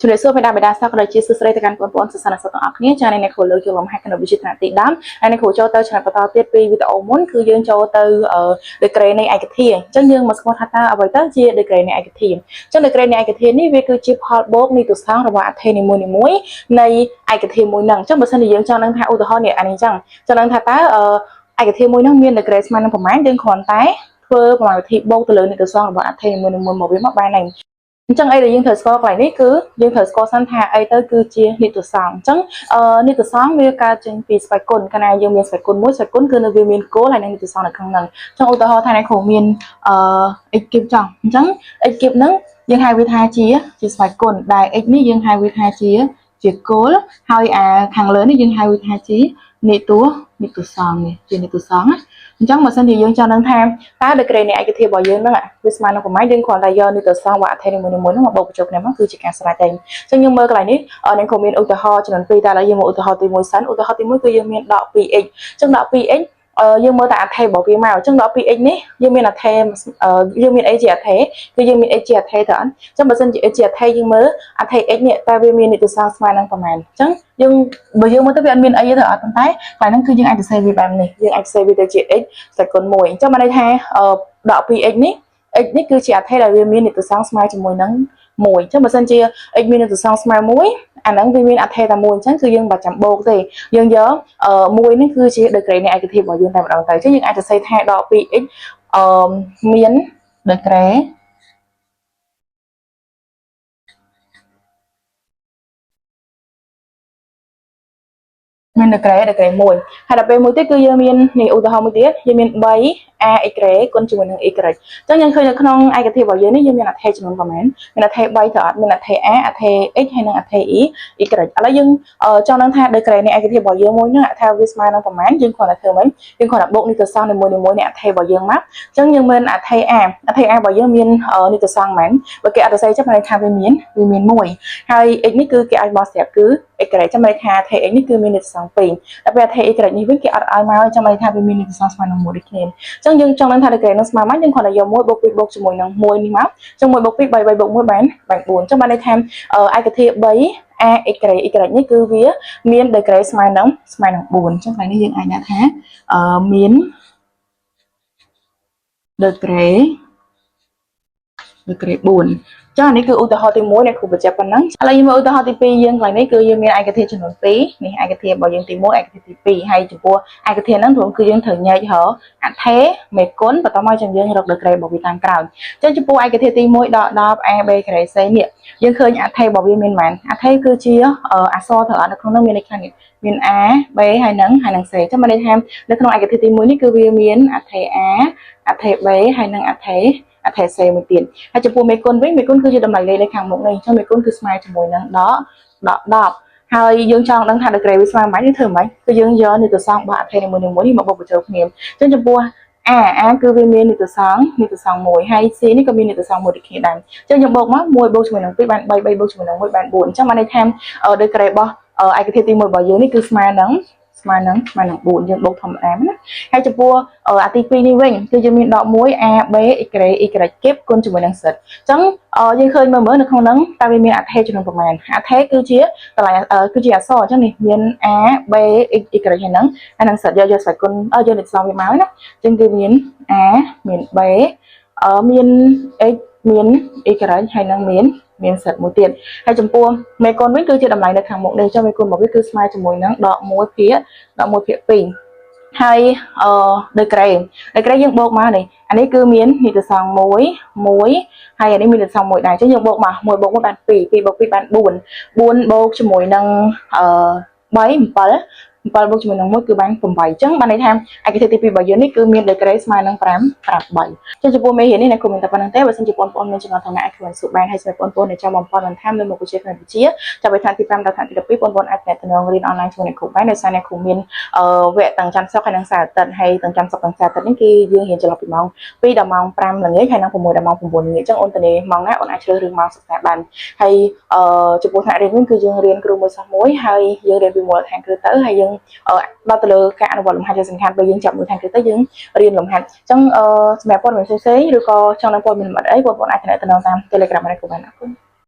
ជំរាបសួរមេដាបេដាសាស្ត្រជាសួស្តីទៅកាន់បងប្អូនសិស្សនិស្សិតទាំងអស់គ្នាចា៎នេះគ្រូលើកយកលំហាត់គណិតវិទ្យាថ្នាក់ទី10ហើយនេះគ្រូចូលទៅឆ្នាំបន្តទៀតពីវីដេអូមុនគឺយើងចូលទៅ degree នៃឯកធាតុអញ្ចឹងយើងមកស្គាល់ថាតើអ្វីទៅជា degree នៃឯកធាតុអញ្ចឹង degree នៃឯកធាតុនេះវាគឺជាផលបូកនៃទស្សនៈរបស់អត្ថេនីមួយៗនៃឯកធាតុមួយហ្នឹងអញ្ចឹងបើសិនជាយើងចង់ដឹងថាឧទាហរណ៍នេះអានេះអញ្ចឹងចង់ដឹងថាតើឯកធាតុមួយហ្នឹងមាន degree ស្មើនឹងប្រមាណយើងគ្រាន់តែធ្វើប្រមាណវិធីបូកទៅលើនៃទស្សនៈរបស់អត្ថេនីមួយៗមកវាមកបានហើយអញ្ចឹងអីដែលយើងត្រូវស្គាល់កន្លែងនេះគឺយើងត្រូវស្គាល់សិនថាអីទៅគឺជានិតសង្ឃអញ្ចឹងនិតសង្ឃវាកើតចេញពីស្វ័យគុណកាលណាយើងមានស្វ័យគុណមួយស្វ័យគុណគឺនៅវាមានគោលហើយនឹងនិតសង្ឃនៅក្នុងហ្នឹងអញ្ចឹងឧទាហរណ៍ថាអ្នកគ្រូមានx គៀបចង់អញ្ចឹង x គៀបហ្នឹងយើងហៅវាថាជាស្វ័យគុណដែល x នេះយើងហៅវាថាជាគោលហើយអាខាងលើនេះយើងហៅវាថាជានិតសង្ឃនេះជានិតសង្ឃអញ្ចឹងបើសិនជាយើងចង់ដឹងថាតើ degree នៃឯកធាតុរបស់យើងហ្នឹងវាស្មើនឹងប្រមាណយើងគ្រាន់តែយកនិតសង្ឃរបស់អត្ថេនីមួយៗហ្នឹងមកបូកបញ្ចូលគ្នាមកគឺជាការស្រេចតែអញ្ចឹងយើងមើលកន្លែងនេះអ្នកគ្រូមានឧទាហរណ៍ចំនួន2តែឥឡូវយើងមកឧទាហរណ៍ទី1សិនឧទាហរណ៍ទី1គឺយើងមានដក 2x អញ្ចឹងដក 2x យើងមើលតែអត្ថេរបស់វាមកអញ្ចឹងដល់ 2x នេះយើងមានអត្ថេយើងមាន a ជាអត្ថេគឺយើងមាន x ជាអត្ថេទៅអញ្ចឹងបើសិនជា x ជាអត្ថេយើងមើលអត្ថេ x នេះតើវាមាននិតសង្ឃស្មើនឹងប្រមាណអញ្ចឹងយើងបើយើងមើលទៅវាអត់មានអីទេអត់ប៉ុន្តែកន្លែងហ្នឹងគឺយើងអាចសរសេរវាបែបនេះយើងអាចសរសេរវាទៅជា x សេគុណ1អញ្ចឹងបានន័យថាដក 2x នេះ x នេះគឺជាអត្ថេដែលវាមាននិតសង្ឃស្មើជាមួយនឹង1អញ្ចឹងបើសិនជា x មាននិតសង្ឃស្មើ1អាហ្នឹងវាមានអត្ថេតែ1អញ្ចឹងគឺយើងមិនបាច់ចាំបូកទេយើងយក1នេះគឺជា degree នៃឯកធាតុរបស់យើងតែម្ដងទៅអញ្ចឹងយើងអាចសរសេរថាដក 2x មាន degreeមាន degree 1ហើយដល់ពេលមួយទៀតគឺយើងមាននេះឧទាហរណ៍មួយទៀតយើងមាន 3a x គុណជាមួយនឹង y អញ្ចឹងយើងឃើញនៅក្នុងឯកធាតុរបស់យើងនេះយើងមានអត្ថេចំនួនប្រមាណមានអត្ថេ3ទៅអត់មានអត្ថេ a អត្ថេ x ហើយនិងអត្ថេ y ឥឡូវយើងចង់ដឹងថា degree នៃឯកធាតុរបស់យើងមួយហ្នឹងថាវាស្មើនឹងប្រមាណយើងគ្រាន់តែធ្វើមិនយើងគ្រាន់តែបូកនិតសង្ឃនីមួយៗនៃអត្ថេរបស់យើងមកអញ្ចឹងយើងមានអត្ថេ a របស់យើងមាននិតសង្ឃមែនបើគេអត់សរសេរចឹងបានថាវាមាន1ហើយ x នេះគឺគេឲ្យមកស្រាប់គឺ y ចាំន័យថាអត្ថេ x នេះគឺមាននិតសង្ឃ2ដល់ពេលអត្ថេ y នេះវិញគេអត់ឲ្យមកចាំន័យថាវាមាននិតសង្ឃស្មើនឹង1ដូចគ្នាអញ្ចឹងយើងចង់ដឹងថា degree នឹងស្មើមកយើងគ្រាន់តែយក1បូក2បូកជាមួយនឹង1នេះមកអញ្ចឹង1បូក2 3 3បូក1បាន4អញ្ចឹងបានន័យថាឯកធាតុ 3a x នេះគឺវាមាន degree ស្មើនឹង4អញ្ចឹងថ្ងៃនេះយើងអាចដាក់ថាមាន degree 4ចានេះគឺឧទាហរណ៍ទី1អ្នកគ្រូបញ្ជាក់ប៉ុណ្ណឹងឥឡូវយើងមើលឧទាហរណ៍ទី2យើងកន្លែងនេះគឺយើងមានឯកធាតុចំនួន2នេះឯកធាតុរបស់យើងទី1ឯកធាតុទី2ហើយចំពោះឯកធាតុហ្នឹងព្រោះគឺយើងត្រូវញែករកអត្ថេមេគុណបន្តមកចាំយើងរក degree របស់វាតាមក្រោយអញ្ចឹងចំពោះឯកធាតុទី1ដក10 a b c នេះយើងឃើញអត្ថេរបស់វាមានប៉ុន្មានអត្ថេគឺជាអក្សរត្រូវអត់នៅក្នុងនោះមានន័យថាមាន a b ហើយនឹង c អញ្ចឹងមានន័យថានៅក្នុងឯកធាតុទី1នេះគឺវាមានអត្ថេ a អត្ថេ b ហើយនឹងអត្ថេ C មួយទៀតហើយចំពោះមេគុណវិញមេគុណគឺជាតម្លៃលេខនៅខាងមុខនេះអញ្ចឹងមេគុណគឺស្មើជាមួយនឹងដក10ហើយយើងចង់ដឹងថា degree វាស្មើប៉ុន្មានយើងធ្វើម៉េចគឺយើងយកនិតសង្ឃរបស់អត្ថេនីមួយៗនេះមកបូកបញ្ចូលគ្នាអញ្ចឹងចំពោះ a គឺវាមាននិតសង្ឃ1ហើយ c នេះក៏មាននិតសង្ឃ1ដូចគ្នាដែរអញ្ចឹងយើងបូកមក1បូកជាមួយនឹង2បាន3 3បូកជាមួយនឹង1បាន4អញ្ចឹងបានន័យថា degree របស់ឯកធាតុទី1របស់យើងនេះគឺស្មើនឹង4យើងបូកធម្មតាណាហើយចំពោះអាទី2នេះវិញគឺយើងមានដក1 a b y គៀបគុណជាមួយនឹង z អញ្ចឹងយើងឃើញមើលនៅក្នុងហ្នឹងតើវាមានអត្ថេចំនួនប្រមាណអត្ថេគឺជាតម្លៃគឺជាអក្សរអញ្ចឹងនេះមាន a b y ហើយនឹងzយកស្វ័យគុណយកនិតសង្ឃវាមកណាអញ្ចឹងគឺមាន a មាន b មាន x មាន y ហើយនឹងមានសិតមួយទៀតហើយចំពោះមេគុណវិញគឺជាតម្លៃនៅខាងមុខនេះចុះមេគុណរបស់វាគឺស្មើជាមួយនឹងដក1ភាគ2ហើយdegree យើងបូកមកនេះអានេះគឺមាននិតសង្ឃ1ហើយអានេះមាននិតសង្ឃ1ដែរអញ្ចឹងយើងបូកមក1បូក1បាន2 2បូក2បាន4បូកជាមួយនឹង3 7បូកជាមួយនឹង1គឺបាន8អញ្ចឹងបានន័យថាឯកធាតុទី2របស់យើងនេះគឺមាន degree ស្មើនឹង5 3ចុះចំពោះមេរៀននេះអ្នកគ្រូមានតែប៉ុណ្្នឹងទេបើសិនជាបងប្អូនមានចំណុចថ្នាក់អាចគ្រូសួរបានហើយសម្រាប់បងប្អូនដែលចង់បំផុតបន្ថែមលើមុខវិជ្ជាគណិតវិទ្យាចាប់ពីថ្នាក់ទី5ដល់ថ្នាក់ទី12បងប្អូនអាចទំនាក់ទំនងរៀនអនឡាញជាមួយអ្នកគ្រូបានដោយសារអ្នកគ្រូមានវគ្គទាំងច័ន្ទសុក្រហើយនិងសៅរ៍អាទិត្យហើយទាំងច័ន្ទសុក្រទាំងសៅរ៍អាទិត្យនេះគឺយើងរៀនចន្លោះពីម៉ោង2ដល់ម៉ោង5ល្ងាចហើយនិង6ដល់ម៉ោង9ល្ងាចអញ្ចឹងអូនតានីម៉ោងណាអូនអាចជ្រើសរើសម៉ោងសិក្សាបានហើយចំពោះថ្នាក់រៀនវិញគឺយើងរៀនគ្រូមួយសិស្សមួយហើយយើងរៀនពីមូលដ្ឋានគ្រឹះទៅហើយយើងដល់ទៅលើការអនុវត្តលំហាត់ជាសំខាន់ពេលយើងចាប់មួយខាងគឺទៅយើងរៀនលំហាត់អញ្ចឹងសម្រាប់ព័ត៌មានផ្សេងៗឬក៏ចង់ដឹងព័ត៌មានលម្អិតអីបងប្អូនអាចទំនាក់ទំនងតាម Telegram របស់គ្រូបានអរគុណ